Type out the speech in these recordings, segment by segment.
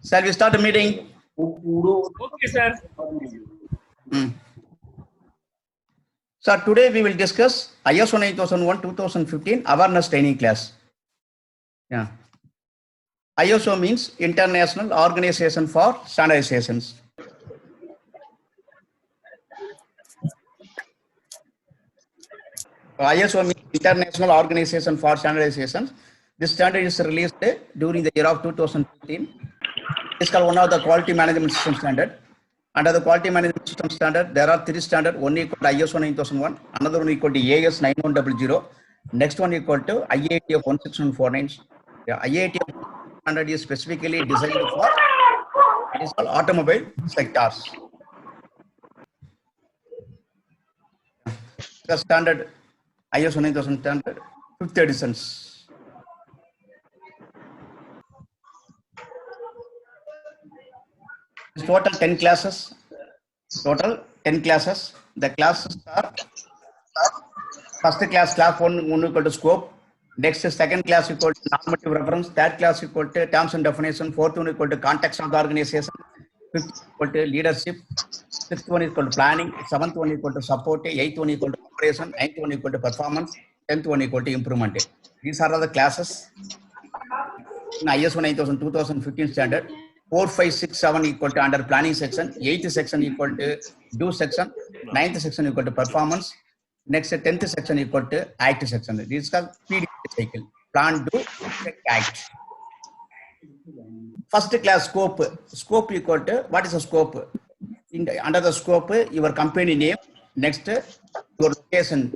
Shall we start the meeting? Okay, sir. So today we will discuss ISO 9001-2015 awareness training class. Yeah. ISO means International Organization for Standardizations. ISO means International Organization for Standardizations. This standard is released during the year of 2015. It's called one of the quality management system standard. Under the quality management system standard, there are three standards. One equal to ISO 9001, another one equal to AS 9100, next one equal to IATF 16149. Yeah, IATF standard is specifically designed for it is called automobile sectors. The standard ISO 9000 standard, 5th editions. Total 10 classes. Total 10 classes. The classes are first class 1 equal to scope. Next second class equal to normative reference. Third class equal to terms and definition. Fourth one equal to context of the organization. Fifth equal to leadership. Sixth one equal to planning. Seventh one equal to support. Eighth one equal to operation. Ninth one equal to performance. 10th one equal to improvement. These are the classes in ISO 9000 2015 standard. 4, 5, 6, 7 equal to under planning section, 8th section equal to do section, 9th section equal to performance, next 10th section equal to act section. This is called PDCA cycle, plan, do, act. First class scope equal to, what is a scope? Under the scope, your company name, next your location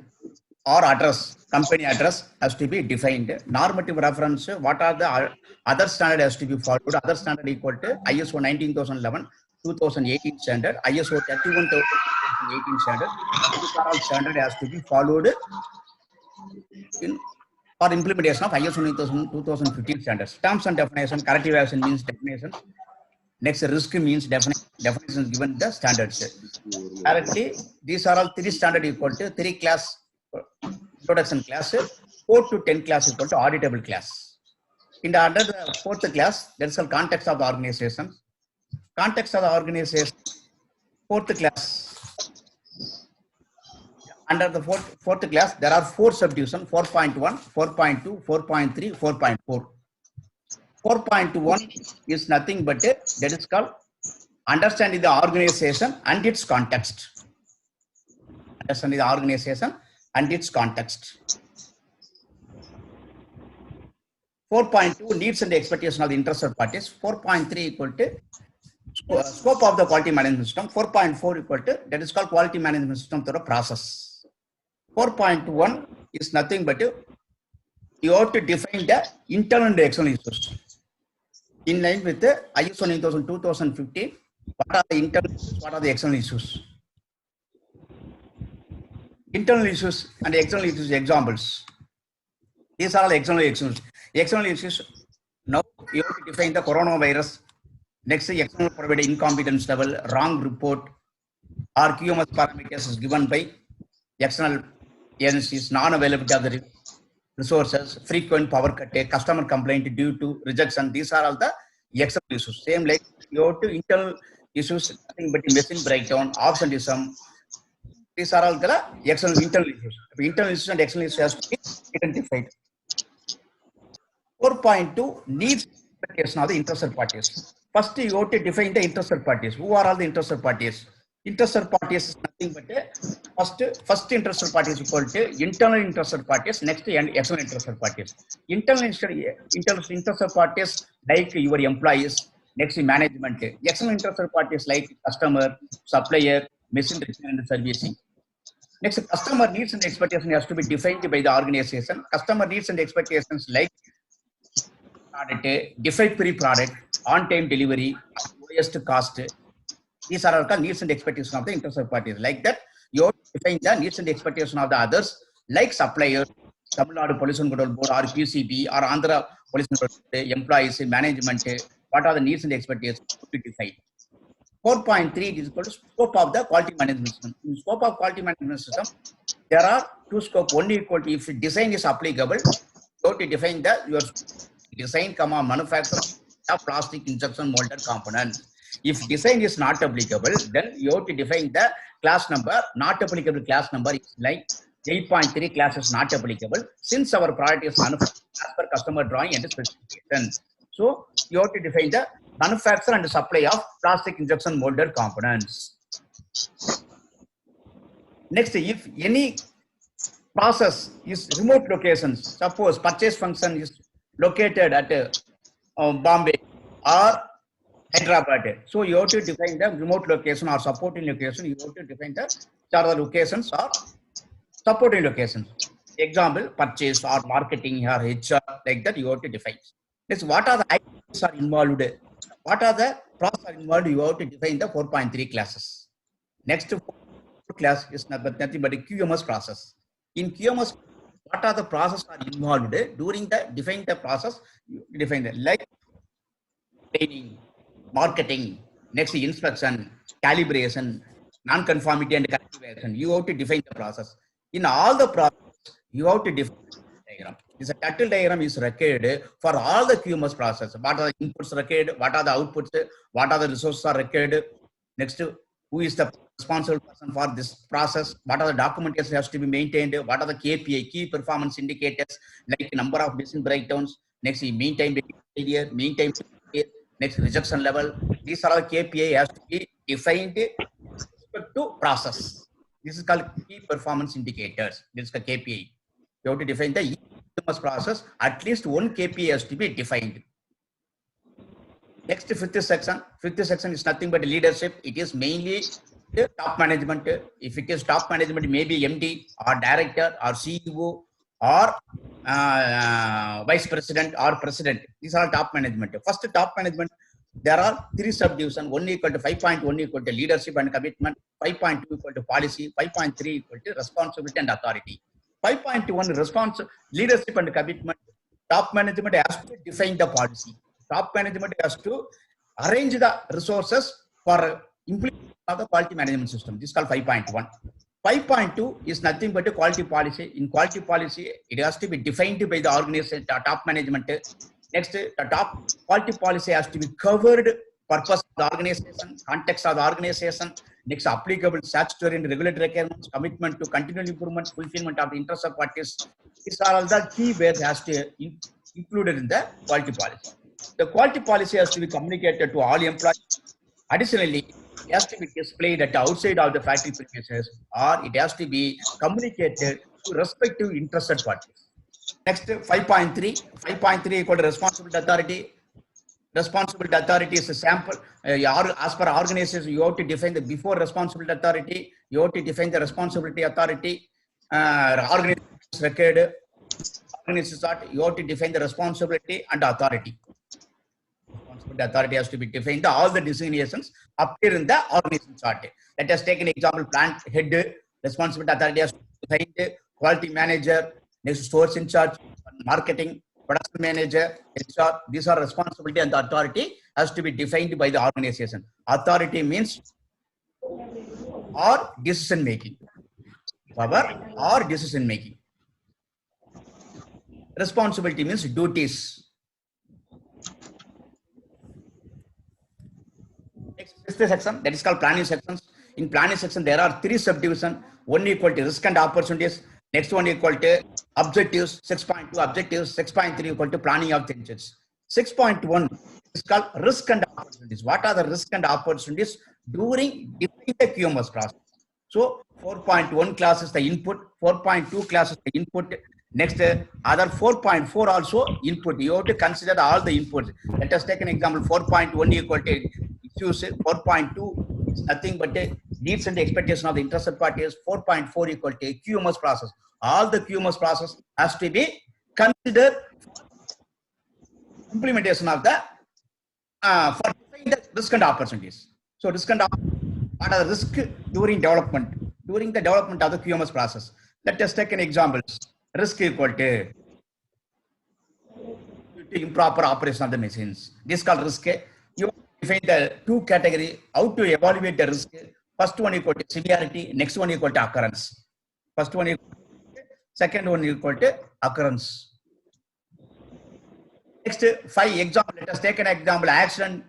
or address, company address has to be defined. Normative reference, what are the other standard has to be followed. Other standard equal to ISO 19011, 2018 standard, ISO 31018 standard. These are all standard has to be followed for implementation of ISO 9000 2015 standards. Terms and definition, corrective action means definition. Next, risk means definitions given the standards. Directly, these are all three standard equal to 3 class introduction class, 4 to 10 class equal to auditable class. In the under the 4th class, there is a context of the organization. Context of the organization, 4th class. Under the 4th class, there are 4 subdivisions: 4.1, 4.2, 4.3, 4.4. 4.1 is nothing but that is called understanding the organization and its context. Understanding the organization and its context. 4.2 needs and expectation of the interested parties. 4.3 equal to scope of the quality management system. 4.4 equal to that is called quality management system through a process. 4.1 is nothing but you have to define the internal and external issues. In line with the ISO 9000 2015, what are the internal issues, what are the external issues? Internal issues and external issues examples. These are all external issues. External issues, now you have to define the coronavirus. Next, external provider incompetence level, wrong report, or QMS parameters is given by external agencies, non-availability of the resources, frequent power cut, customer complaint due to rejection. These are all the external issues. Same like you have to internal issues, nothing but machine breakdown, absenteeism. These are all the external internal issues. Internal issues and external issues has to be identified. 4.2 needs expectation of the interested parties. First, you have to define the interested parties. Who are all the interested parties? Interested parties is nothing but first interested parties equal to internal interested parties, next and external interested parties. Internal interested parties like your employees, next management. External interested parties like customer, supplier, machine and servicing. Next, customer needs and expectations has to be defined by the organization. Customer needs and expectations like product, defect free product, on-time delivery, lowest cost. These are all needs and expectations of the interested parties. Like that, you have to define the needs and expectations of the others, like suppliers, Tamil Nadu Pollution Control Board, or PCB, or Andhra Pollution Control Board, employees, management. What are the needs and expectations to be defined? 4.3 is equal to scope of the quality management system. In scope of quality management system, there are 2 scopes. One equal to if design is applicable, you have to define the your design, manufacture, of plastic injection molded components. If design is not applicable, then you have to define the class number. Not applicable class number is like 8.3 class is not applicable since our product is manufactured as per customer drawing and specification. So you have to define the manufacture and supply of plastic injection molded components. Next, if any process is remote locations, suppose purchase function is located at Bombay or Hyderabad. So you have to define the remote location or supporting location. You have to define the other locations or supporting locations. Example, purchase or marketing or HR, like that you have to define. Next, what are the items are involved? What are the process are involved? You have to define the 4.3 classes. Next class is nothing but a QMS process. In QMS, what are the processes are involved during the define the process? You define the like training, marketing, next inspection, calibration, non-conformity and corrective action. You have to define the process. In all the process, you have to define the diagram. This turtle diagram is required for all the QMS process. What are the inputs required? What are the outputs? What are the resources are required? Next, who is the responsible person for this process? What are the documentation has to be maintained? What are the KPI, key performance indicators, like number of machine breakdowns? Next, mean time failure, mean time failure, next rejection level. These are all KPI has to be defined with respect to process. This is called key performance indicators. This is the KPI. You have to define the e-commerce process. At least one KPI has to be defined. Next, fifth section is nothing but leadership. It is mainly the top management. If it is top management, maybe MD or director or CEO or vice president or president. These are top management. First, top management, there are three subdivisions. 1 equal to 5.1 equal to leadership and commitment. 5.2 equal to policy. 5.3 equal to responsibility and authority. 5.1 leadership and commitment. Top management has to define the policy. Top management has to arrange the resources for implementation of the quality management system. This is called 5.1. 5.2 is nothing but a quality policy. In quality policy, it has to be defined by the organization, top management. Next, the top quality policy has to be covered purpose of the organization, context of the organization. Next, applicable statutory and regulatory requirements, commitment to continual improvement, fulfillment of the interests of parties. These are all the key words has to be included in the quality policy. The quality policy has to be communicated to all employees. Additionally, it has to be displayed at the outside of the factory premises, or it has to be communicated to respective interested parties. Next, 5.3. 5.3 equal to responsibility authority. Responsibility authority is a sample. As per organization, you have to define the before responsibility authority. You have to define the responsibility authority. Organization record. Organization, you have to define the responsibility and authority. Responsibility authority has to be defined. All the designations appear in the organization chart. Let us take an example. Plant head, responsibility authority has to be defined. Quality manager, next stores in charge, marketing, production manager, HR. These are responsibility and the authority has to be defined by the organization. Authority means or decision making. Power or decision making. Responsibility means duties. Next is the section that is called planning sections. In planning section, there are three subdivisions. 1 equal to risk and opportunities. Next one equal to objectives. 6.2 objectives. 6.3 equal to planning of changes. 6.1 is called risk and opportunities. What are the risk and opportunities during the QMS process? So 4.1 class is the input. 4.2 class is the input. Next, other 4.4 also input. You have to consider all the inputs. Let us take an example. 4.1 equal to issues. 4.2 is nothing but needs and expectation of the interested parties. 4.4 equal to QMS process. All the QMS process has to be considered implementation of the for the risk and opportunities. So risk and what are the risk during development? During the development of the QMS process. Let us take an example. Risk equal to improper operation of the machines. This is called risk. You define the two categories, how to evaluate the risk. First one equal to severity, next one equal to occurrence. First one equal to, second one equal to occurrence. Next, 5 example. Let us take an example. Accident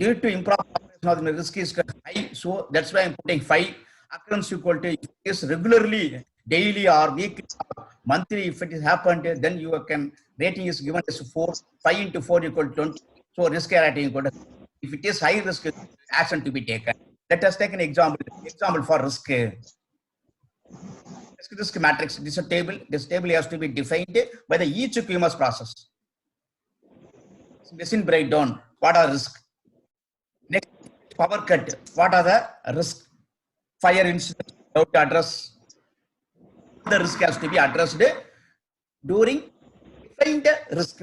due to improper operation of the risk is high. So that's why I'm putting 5. Occurrence equal to is regularly, daily or weekly or monthly. If it is happened, then you can rating is given as 4. 5 into 4 equal to 20. So risk rating equal to, if it is high risk, action to be taken. Let us take an example. Example for risk. Risk matrix. This is a table. This table has to be defined by the each QMS process. Machine breakdown. What are risk? Next, power cut. What are the risk? Fire incident. How to address? The risk has to be addressed during defined risk.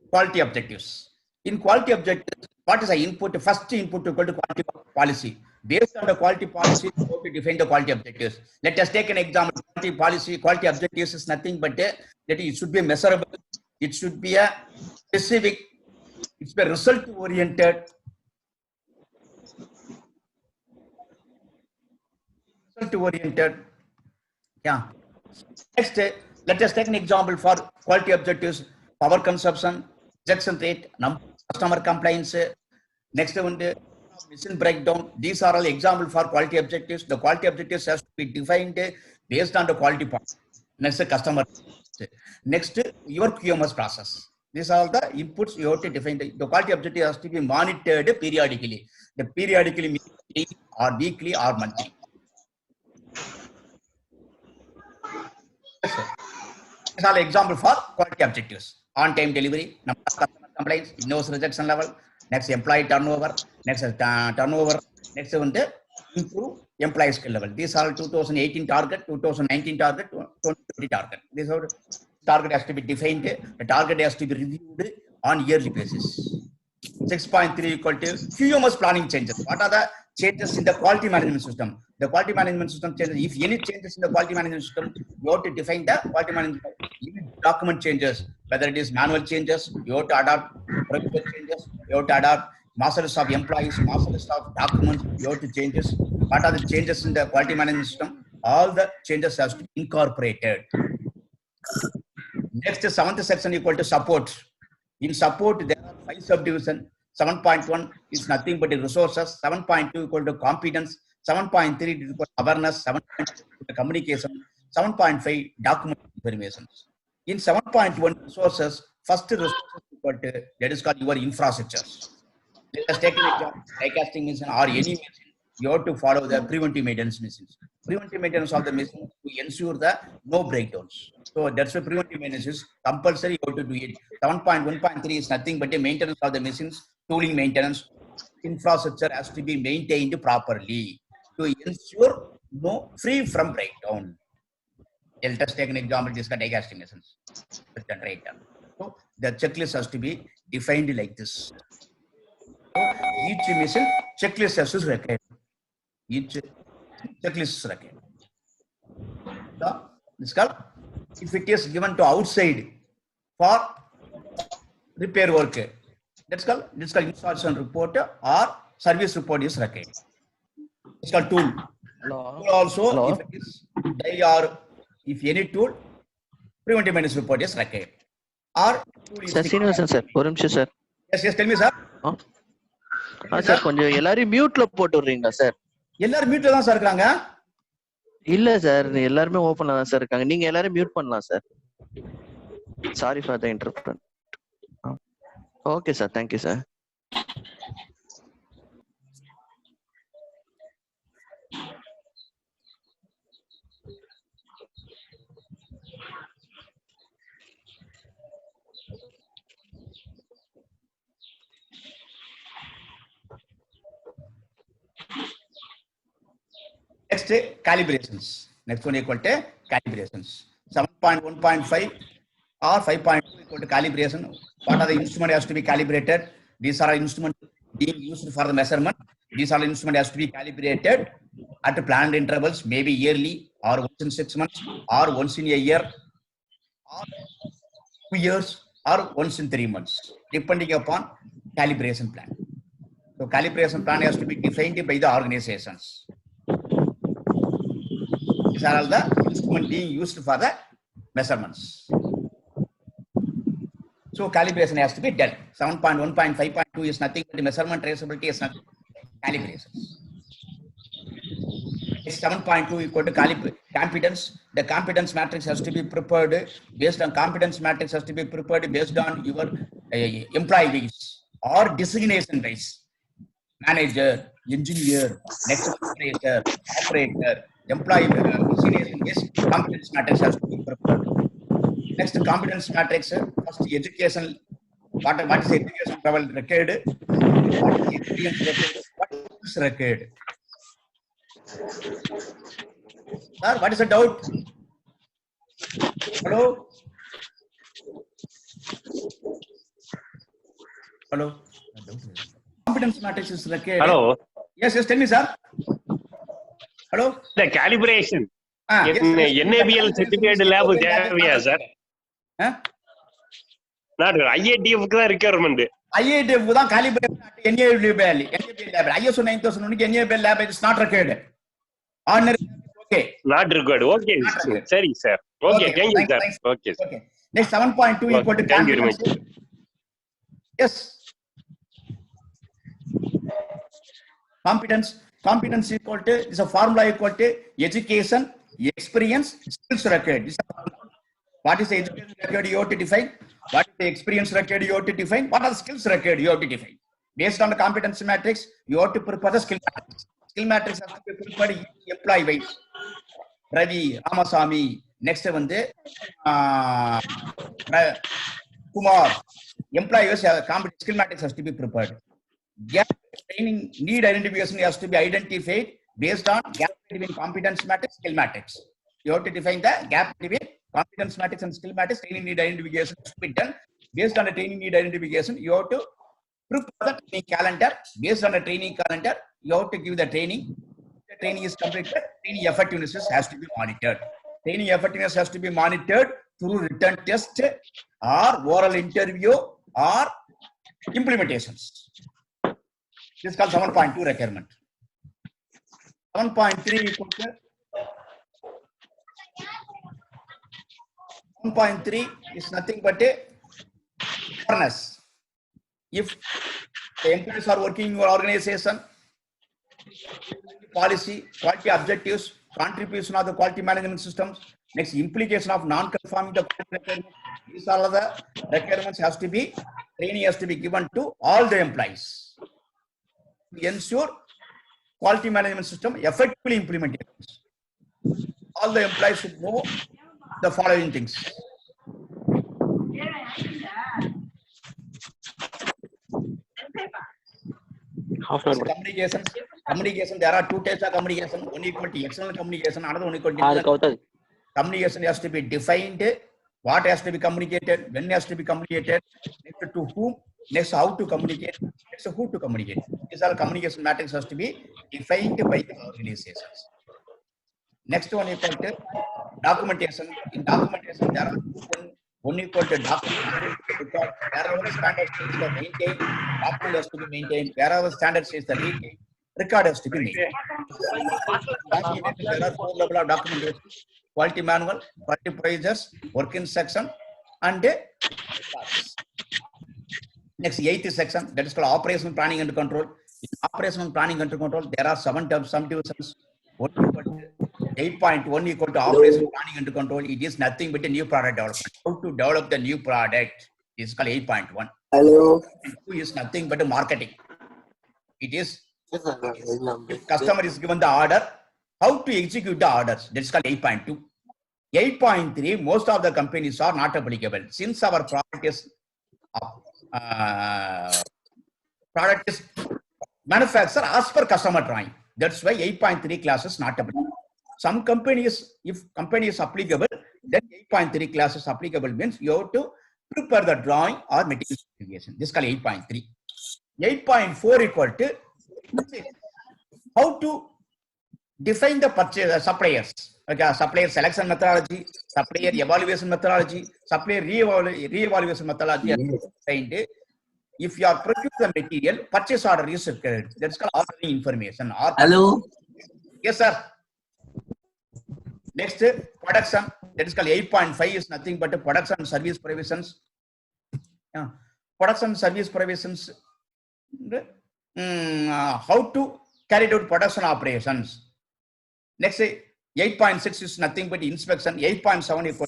Quality objectives. In quality objectives, what is the input? First input equal to quality policy. Based on the quality policy, you have to define the quality objectives. Let us take an example. Quality policy, quality objectives is nothing but that it should be measurable. It should be a specific. It's a result oriented. Result oriented. Yeah. Next, let us take an example for quality objectives. Power consumption, rejection rate, number customer complaints. Next one, machine breakdown. These are all examples for quality objectives. The quality objectives has to be defined based on the quality part. Next, customer. Next, your QMS process. These are all the inputs you have to define. The quality objective has to be monitored periodically. The periodically means daily or weekly or monthly. These are example for quality objectives. On-time delivery, number of customer complaints, invoice rejection level, next employee turnover, next turnover, next one improve employee skill level. These are 2018 target, 2019 target, 2020 target. This target has to be defined. The target has to be reviewed on yearly basis. 6.3 equal to QMS planning changes. What are the changes in the quality management system? The quality management system changes. If any changes in the quality management system, you have to define the quality management document changes. Whether it is manual changes, you have to adopt regular changes, you have to adopt master list of employees, master list of documents, you have to changes. What are the changes in the quality management system? All the changes has to be incorporated. Next, 7th section equal to support. In support, there are 5 subdivisions. 7.1 is nothing but the resources. 7.2 equal to competence. 7.3 is equal to awareness. 7.2 communication. 7.5 document information. In 7.1 resources, first resources equal to that is called your infrastructure. Let us take an example. Die casting machine or any machine, you have to follow the preventive maintenance machines. Preventive maintenance of the machine to ensure that no breakdowns. So that's why preventive maintenance is compulsory. You have to do it. 7.1.3 is nothing but the maintenance of the machines, tooling maintenance. Infrastructure has to be maintained properly to ensure no free from breakdown. Let us take an example. This is die casting machines. So the checklist has to be defined like this. So each machine checklist has to be required. Each checklist is required. So this is called, if it is given to outside for repair work, that's called installation report or service report is required. It's called tool. Hello. Tool also, Hello. if it is die or if any tool, preventive maintenance report is required. Or tool is sir Srinivasan sir ஒரு நிமிஷம் sir. yes, tell me, sir. Sir கொஞ்சம் எல்லாரையும் மியூட்ல போட்டு விடுறீங்களா sir? எல்லாரும் மியூட்ல தான் sir இருக்காங்க. இல்ல சார், எல்லாருமே ஓபன்ல தான் சார் இருக்காங்க. நீங்க எல்லாரும் மியூட் பண்ணலாம் sir. Sorry for the interruption. Okay sir, thank you sir. Next, calibrations. Next one equal to calibrations. 7.1.5 or 5.2 equal to calibration. What are the instrument has to be calibrated? These are instruments being used for the measurement. These are instrument has to be calibrated at planned intervals, maybe yearly or once in 6 months or once in a year or 2 years or once in 3 months, depending upon calibration plan. So calibration plan has to be defined by the organizations. These are all the instruments being used for the measurements. So calibration has to be done. 7.1.5.2 is nothing but measurement traceability is nothing but calibration. 7.2 equal to competence. The competence matrix has to be prepared based on competence matrix has to be prepared based on your employees or designation base. Manager, engineer, next operator, employee designation base. Competence matrix has to be prepared. Next competence matrix, first education. What is education level required? What is experience required? What is required? Sir, what is the doubt? Hello? Hello? Competence matrix is required. Hello. Yes, tell me, sir. Hello? The calibration. Yes, NABL certified lab தேவையா sir? Not IATF தான் requirement. IATF தான் calibration NABL lab. ISO 9001 NABL lab is not required. Ordinary okay. Not required. Okay. Sorry, sir. Okay, thank you, sir. Okay, sir. Okay. Next 7.2 equal to thank you very much. Yes. Competence equal to is a formula equal to education, experience, skills required. What is the education required you have to define? What is the experience required you have to define? What are the skills required you have to define? Based on the competency matrix, you have to prepare the skill matrix. Skill matrix has to be prepared employee wise. Ravi, Ramasamy, next one Kumar. Employee wise skill matrix has to be prepared. Gap training need identification has to be identified based on gap between competence matrix, skill matrix. You have to define the gap between competence matrix and skill matrix. Training need identification has to be done. Based on the training need identification, you have to prepare the training calendar. Based on the training calendar, you have to give the training. The training is completed. Training effectiveness has to be monitored. Training effectiveness has to be monitored through written test or oral interview or implementations. This is called 7.2 requirement. 7.3 equal to 1.3 is nothing but a fairness. If the employees are working in your organization, policy, quality objectives, contribution of the quality management systems, next implication of non-conforming the quality requirements. These are the requirements has to be, training has to be given to all the employees. To ensure quality management system effectively implemented. All the employees should know the following things. Communication, there are two types of communication. One equal to external communication, another one equal to internal. Communication has to be defined, what has to be communicated, when has to be communicated, next to whom, next how to communicate, next who to communicate. These are communication matrix has to be defined by the organizations. Next one equal to documentation. In documentation, there are one equal to document. Wherever standards is the maintained, document has to be maintained. Wherever standards is the maintained, record has to be maintained. There are 4 levels of documentation: quality manual, quality procedures, work instruction, and next 8th section, that is called operational planning and control. In operational planning and control, there are 7 terms, some divisions. 8.1 equal to operational planning and control. It is nothing but a new product development. How to develop the new product is called 8.1. Hello. 2 is nothing but a marketing. It is if customer is given the order, how to execute the orders. That's called 8.2. 8.3, most of the companies are not applicable. Since our product is manufactured as per customer drawing. That's why 8.3 class is not applicable. Some companies, if company is applicable, then 8.3 class is applicable means you have to prepare the drawing or material specification. This is called 8.3. 8.4 equal to how to define the purchase suppliers. Okay, supplier selection methodology, supplier evaluation methodology, supplier re-evaluation methodology. Defined. If you are procure the material, purchase order is required. That's called ordering information. Hello. Yes, sir. Next, production. That is called 8.5 is nothing but a production service provisions. Production service provisions. How to carry out production operations. Next, 8.6 is nothing but inspection. 8.7 is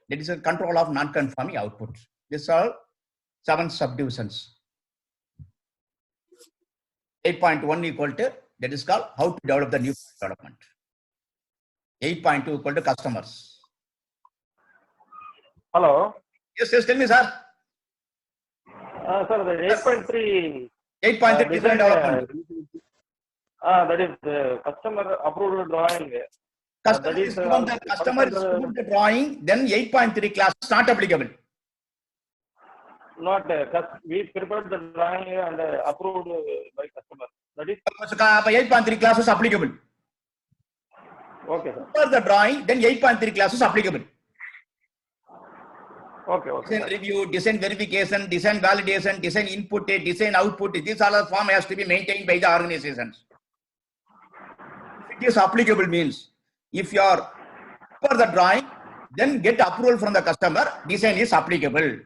that is a control of non-conforming output. These are 7 subdivisions. 8.1 equal to that is called how to develop the new development. 8.2 equal to customers. Hello. Yes, tell me, sir. Sir, the 8.3. 8.3 design development. That is the customer approved drawing. Customer is given the customer is given the drawing, then 8.3 class is not applicable. Not we prepared the drawing and approved by customer. That is 8.3 class is applicable. okay, sir. For the drawing, then 8.3 class is applicable. Okay. Design review, design verification, design validation, design input, design output. This all form has to be maintained by the organizations. If it is applicable means, if you are for the drawing, then get approval from the customer, design is applicable.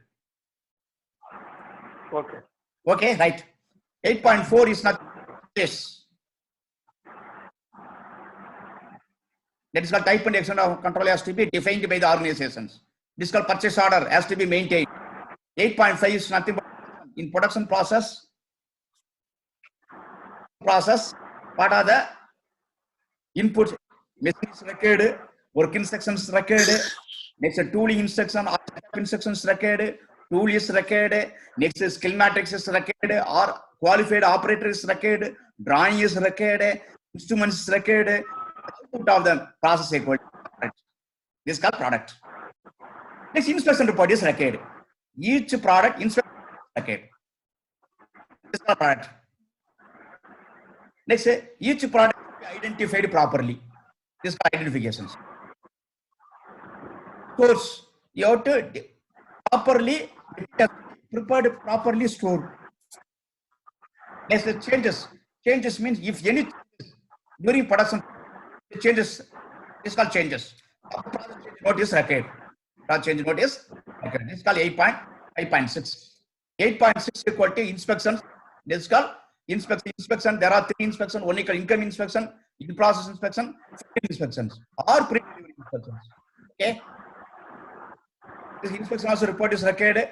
Okay. Okay, right. 8.4 is not this. That is called type and action of control has to be defined by the organizations. This is called purchase order has to be maintained. 8.5 is nothing but in production process. What are the inputs? Machine is required, work instructions required, next tooling instruction or instructions required, tool is required, next skill matrix is required, or qualified operator is required, drawing is required, instruments is required, output of the process equal to product. This is called product. Next inspection report is required. Each product inspection is required. This is called product. Next, each product is identified properly. This is called identifications. Source, you have to properly prepared, properly stored. Next, changes. Changes means if any during production changes, this is called changes. Note is required. Change note is required. This is called 8.6. 8.6 equal to inspections. This is called inspection. There are 3 inspections. One is called income inspection, in-process inspection, field inspections, or pre-delivery inspections. Okay. This inspection also report is required.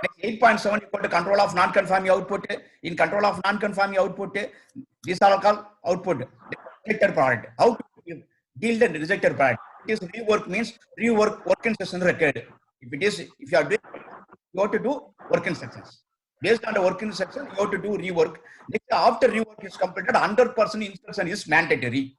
Next, 8.7 equal to control of non-conforming output. In control of non-conforming output, these are called output. Rejected product. How to deal the rejected product? It is rework means work instructions required. If you are doing, you have to do work instructions. Based on the work instruction, you have to do rework. Next, after rework is completed, 100% inspection is mandatory.